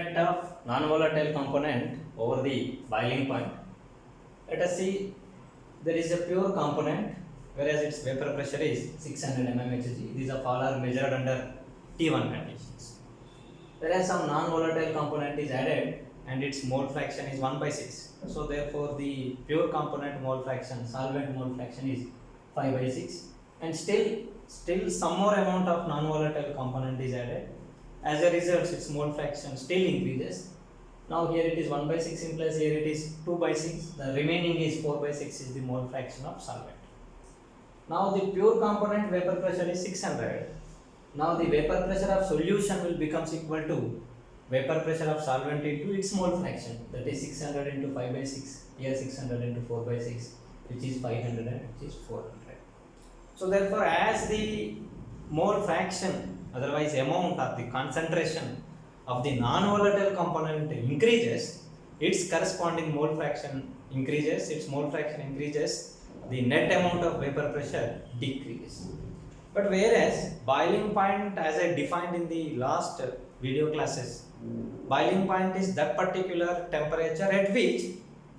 Effect of non-volatile component over the boiling point. Let us see, there is a pure component whereas its vapor pressure is 600 mmHg. These are all are measured under T1 conditions. Whereas some non-volatile component is added and its mole fraction is 1 by 6. So therefore the pure component mole fraction, solvent mole fraction is 5 by 6, and still some more amount of non-volatile component is added. As a result, its mole fraction still increases. Now here it is 1 by 6 implies here it is 2 by 6. The remaining is 4 by 6 is the mole fraction of solvent. Now the pure component vapor pressure is 600. Now the vapor pressure of solution will becomes equal to vapor pressure of solvent into its mole fraction, that is 600 into 5 by 6, here 600 into 4 by 6, which is 500 and which is 400. So therefore, as the mole fraction, otherwise amount or the concentration of the non-volatile component increases, its corresponding mole fraction increases, the net amount of vapor pressure decreases. But whereas boiling point, as I defined in the last video classes, boiling point is that particular temperature at which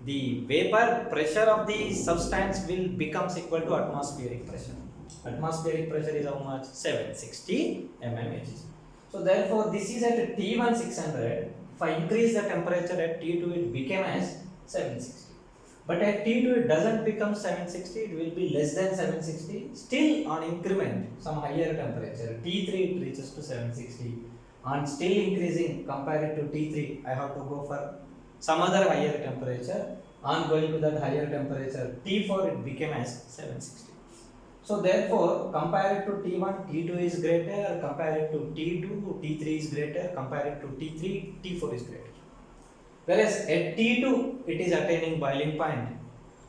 the vapor pressure of the substance will becomes equal to atmospheric pressure. Atmospheric pressure is how much? 760 mmHg. So therefore this is at T1 600. If I increase the temperature at T2, it became as 760. But at T2 it doesn't become 760, it will be less than 760. Still on increment, some higher temperature, T3 it reaches to 760. On still increasing compared to T3, I have to go for some other higher temperature. On going to that higher temperature, T4 it became as 760. So therefore, compared to T1, T2 is greater, compared to T2, T3 is greater, compared to T3, T4 is greater. Whereas at T2, it is attaining boiling point.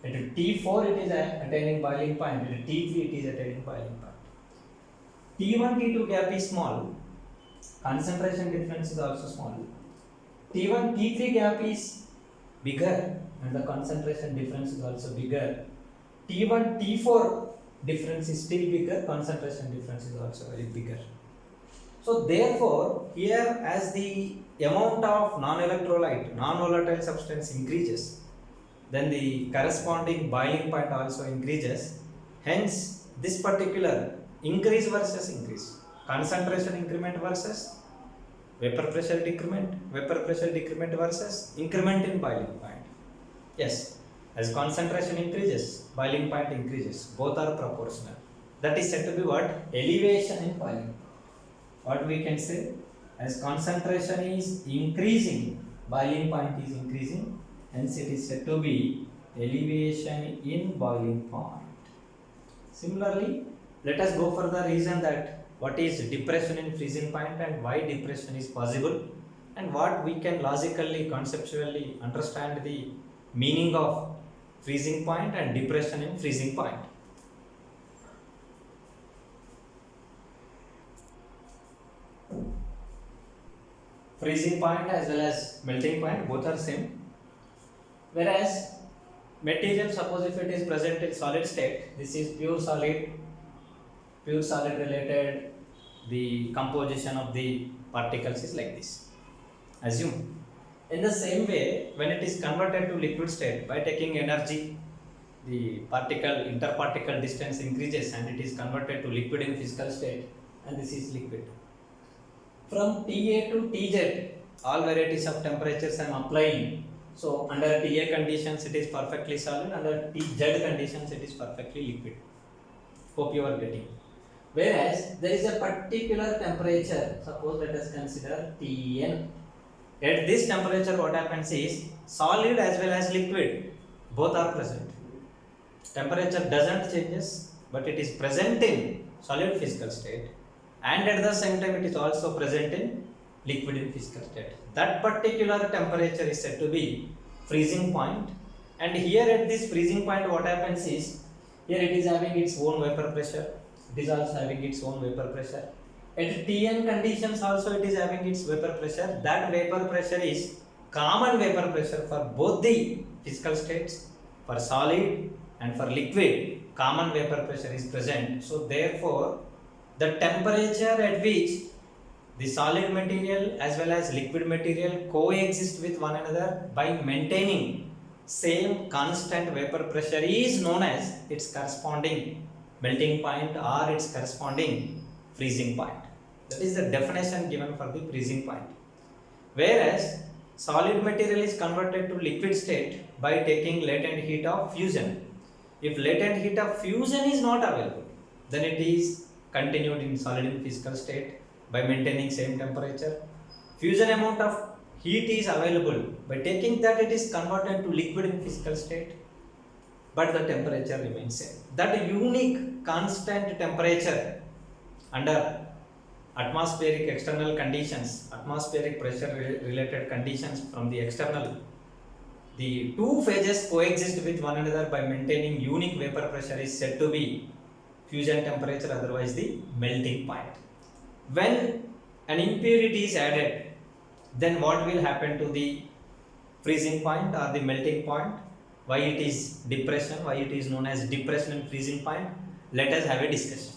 At T4, it is attaining boiling point. At T3, it is attaining boiling point. T1, T2 gap is small. Concentration difference is also small. T1, T3 gap is bigger and the concentration difference is also bigger. T1, T4 difference is still bigger, concentration difference is also very bigger. So therefore, here as the amount of non-electrolyte, non-volatile substance increases, then the corresponding boiling point also increases. Hence, this particular increase versus increase, concentration increment versus vapor pressure decrement versus increment in boiling point. Yes, as concentration increases, boiling point increases. Both are proportional. That is said to be what? Elevation in boiling point. What we can say? As concentration is increasing, boiling point is increasing. Hence it is said to be elevation in boiling point. Similarly, let us go for the reason that what is depression in freezing point and why depression is possible, and what we can logically, conceptually understand the meaning of freezing point and depression in freezing point. Freezing point as well as melting point both are same. Whereas material, suppose if it is present in solid state, this is pure solid related, the composition of the particles is like this. Assume. In the same way, when it is converted to liquid state, by taking energy, the interparticle distance increases and it is converted to liquid in physical state, and this is liquid. From TA to TZ, all varieties of temperatures I am applying. So under TA conditions it is perfectly solid, under TZ conditions it is perfectly liquid. Hope you are getting. Whereas there is a particular temperature, suppose let us consider Tn. At this temperature what happens is solid as well as liquid both are present. Temperature doesn't changes, but it is present in solid physical state, and at the same time it is also present in liquid in physical state. That particular temperature is said to be freezing point, and here at this freezing point what happens is, here it is having its own vapor pressure, it is also having its own vapor pressure. At Tn conditions also it is having its vapor pressure. That vapor pressure is common vapor pressure for both the physical states, for solid and for liquid. Common vapor pressure is present. So therefore, the temperature at which The solid material as well as liquid material coexist with one another by maintaining same constant vapor pressure is known as its corresponding melting point or its corresponding freezing point. That is the definition given for the freezing point. Whereas solid material is converted to liquid state by taking latent heat of fusion. If latent heat of fusion is not available, then it is continued in solid in physical state by maintaining same temperature. Fusion amount of heat is available. By taking that, it is converted to liquid in physical state, but the temperature remains same. That unique constant temperature under atmospheric external conditions, atmospheric pressure related conditions from the external, the two phases coexist with one another by maintaining unique vapor pressure is said to be fusion temperature, otherwise the melting point. When an impurity is added, then what will happen to the freezing point or the melting point? Why it is depression? Why it is known as depression and freezing point? Let us have a discussion.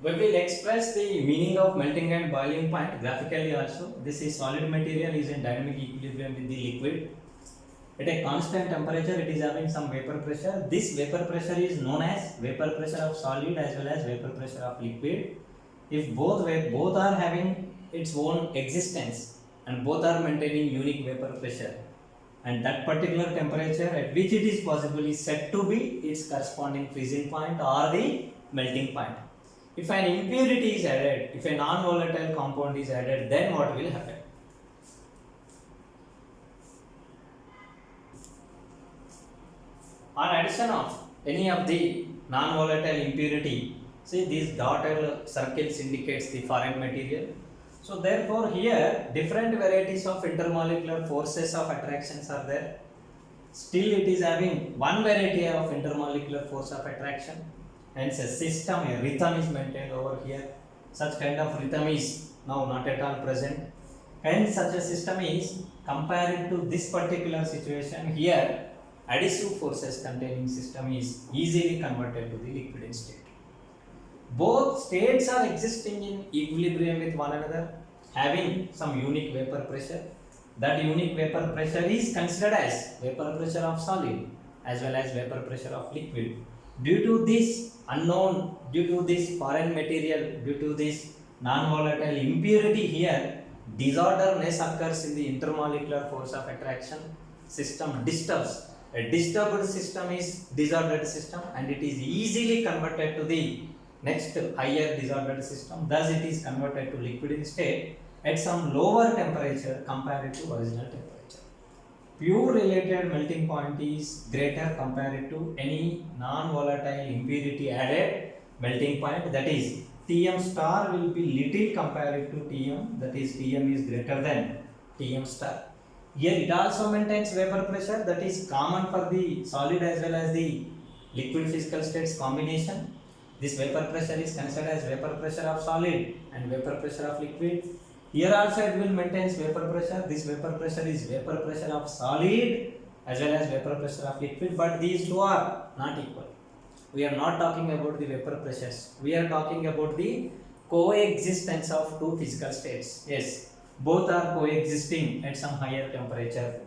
We will express the meaning of melting and boiling point graphically also. This is solid material is in dynamic equilibrium with the liquid. At a constant temperature, it is having some vapor pressure. This vapor pressure is known as vapor pressure of solid as well as vapor pressure of liquid. If both are having its own existence and both are maintaining unique vapor pressure, and that particular temperature at which it is possible is said to be its corresponding freezing point or the melting point. If an impurity is added, if a non-volatile compound is added, then what will happen? On addition of any of the non-volatile impurity, see these dotted circles indicates the foreign material. So therefore here different varieties of intermolecular forces of attractions are there. Still it is having one variety of intermolecular force of attraction. Hence a system, a rhythm is maintained over here. Such kind of rhythm is now not at all present. Hence such a system is compared to this particular situation here. Adhesive forces containing system is easily converted to the liquid state. Both states are existing in equilibrium with one another, having some unique vapor pressure. That unique vapor pressure is considered as vapor pressure of solid as well as vapor pressure of liquid. Due to this unknown, due to this foreign material, due to this non-volatile impurity here, disorderness occurs in the intermolecular force of attraction. System disturbs. A disturbed system is disordered system and it is easily converted to the next higher disordered system. Thus it is converted to liquid in state at some lower temperature compared to original temperature. Pure related melting point is greater compared to any non-volatile impurity added melting point, that is Tm star will be little compared to Tm, that is Tm is greater than Tm star. Here it also maintains vapor pressure, that is common for the solid as well as the liquid physical states combination. This vapor pressure is considered as vapor pressure of solid and vapor pressure of liquid. Here also it will maintain vapor pressure. This vapor pressure is vapor pressure of solid as well as vapor pressure of liquid, but these two are not equal. We are not talking about the vapor pressures. We are talking about the coexistence of two physical states. Yes. Both are coexisting at some higher temperature.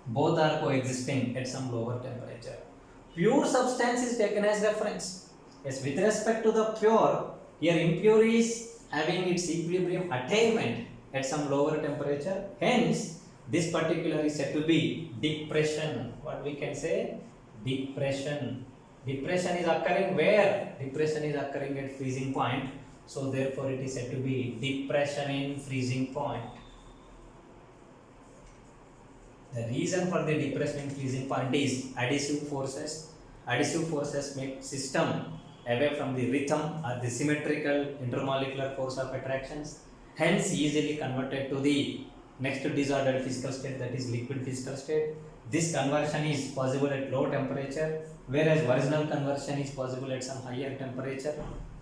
Both are coexisting at some lower temperature. Pure substance is taken as reference. Yes, with respect to the pure, here impure is having its equilibrium attainment at some lower temperature. Hence, this particular is said to be depression. What we can say? Depression. Depression is occurring where? Depression is occurring at freezing point. So therefore it is said to be depression in freezing point. The reason for the depression in freezing point is adhesive forces. Adhesive forces make system away from the rhythm or the symmetrical intermolecular force of attractions, hence easily converted to the next disordered physical state, that is liquid physical state. This conversion is possible at low temperature, whereas original conversion is possible at some higher temperature.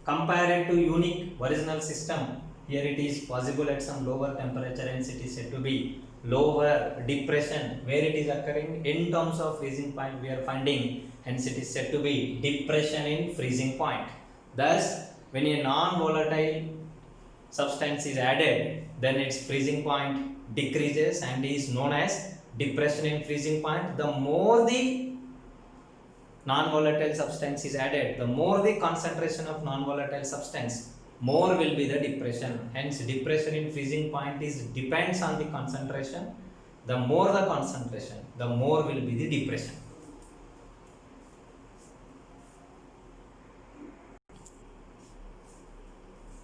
Compared to unique original system, here it is possible at some lower temperature, hence it is said to be lower depression. Where it is occurring in terms of freezing point we are finding, hence it is said to be depression in freezing point. Thus, when a non-volatile substance is added, then its freezing point decreases and is known as depression in freezing point. The more the non-volatile substance is added, the more the concentration of non-volatile substance, more will be the depression. Hence, depression in freezing point is depends on the concentration. The more the concentration, the more will be the depression.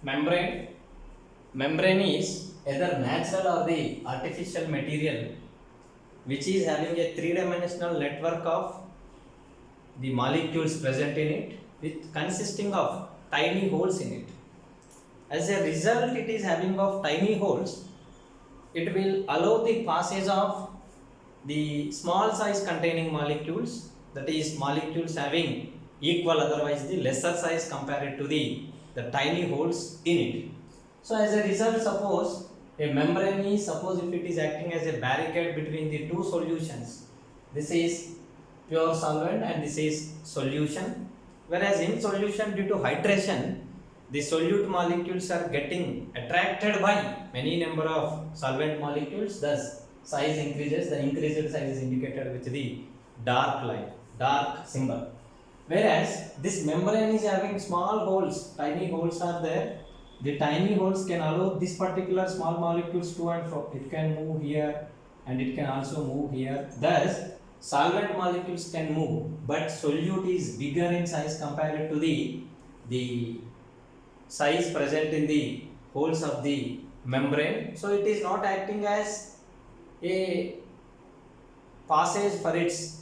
Membrane is either natural or the artificial material which is having a three-dimensional network of the molecules present in it, with consisting of tiny holes in it. As a result, it is having of tiny holes. It will allow the passage of the small size containing molecules, that is molecules having equal, otherwise the lesser size compared to the tiny holes in it. So as a result, suppose a membrane is, suppose if it is acting as a barricade between the two solutions, this is pure solvent and this is solution, whereas in solution, due to hydration, the solute molecules are getting attracted by many number of solvent molecules, thus size increases. The increased size is indicated with the dark line, dark symbol. Whereas this membrane is having small holes, tiny holes are there. The tiny holes can allow this particular small molecules to and fro. It can move here and it can also move here. Thus, solvent molecules can move, but solute is bigger in size compared to the size present in the holes of the membrane. So it is not acting as a passage for its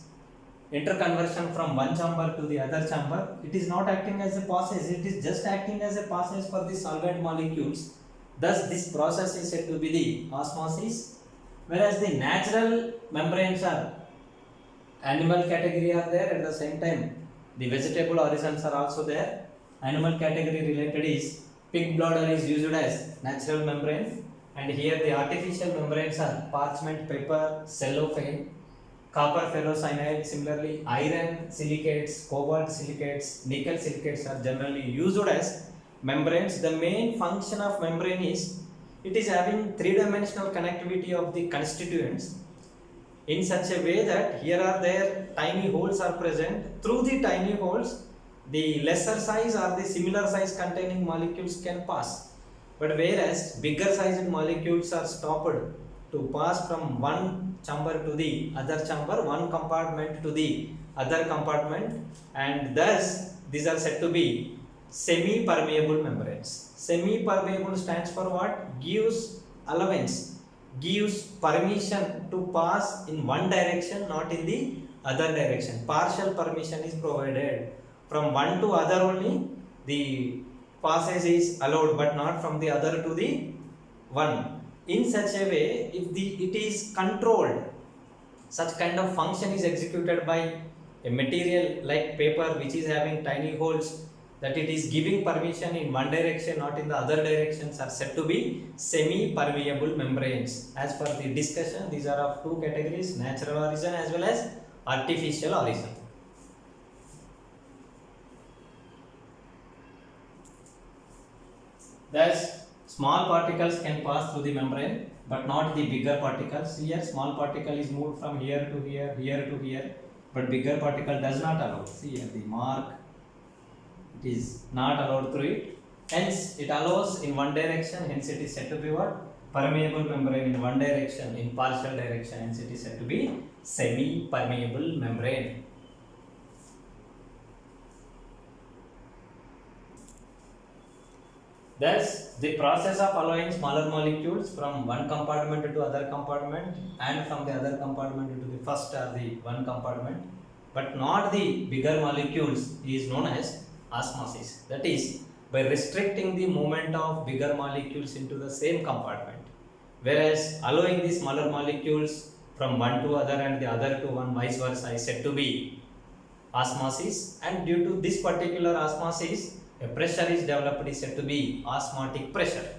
interconversion from one chamber to the other chamber. It is not acting as a passage, it is just acting as a passage for the solvent molecules. Thus this process is said to be the osmosis. Whereas the natural membranes are animal category are there, at the same time the vegetable origins are also there. Animal category related is pig bladder is used as natural membrane, and here the artificial membranes are parchment paper, cellophane, copper ferrocyanide. Similarly, iron silicates, cobalt silicates, nickel silicates are generally used as membranes. The main function of membrane is it is having three-dimensional connectivity of the constituents in such a way that here are there tiny holes are present. Through the tiny holes, the lesser size or the similar size containing molecules can pass, but whereas bigger sized molecules are stopped to pass from one chamber to the other chamber, one compartment to the other compartment, and thus these are said to be semi-permeable membranes. Semi-permeable stands for what? Gives allowance, gives permission to pass in one direction, not in the other direction. Partial permission is provided. From one to other only the passage is allowed, but not from the other to the one. In such a way, if it is controlled, such kind of function is executed by a material like paper which is having tiny holes, that it is giving permission in one direction, not in the other directions, are said to be semi-permeable membranes. As per the discussion, these are of two categories, natural origin as well as artificial origin. Thus, small particles can pass through the membrane, but not the bigger particles. Here, small particle is moved from here to here, here to here, but bigger particle does not allow. See here, the mark, it is not allowed through it. Hence, it allows in one direction. Hence, it is said to be what? Permeable membrane in one direction, in partial direction. Hence, it is said to be semi-permeable membrane. Thus, the process of allowing smaller molecules from one compartment to other compartment and from the other compartment to the first or the one compartment, but not the bigger molecules, is known as osmosis. That is, by restricting the movement of bigger molecules into the same compartment, whereas allowing the smaller molecules from one to other and the other to one, vice versa, is said to be osmosis. And due to this particular osmosis, a pressure is developed, is said to be osmotic pressure.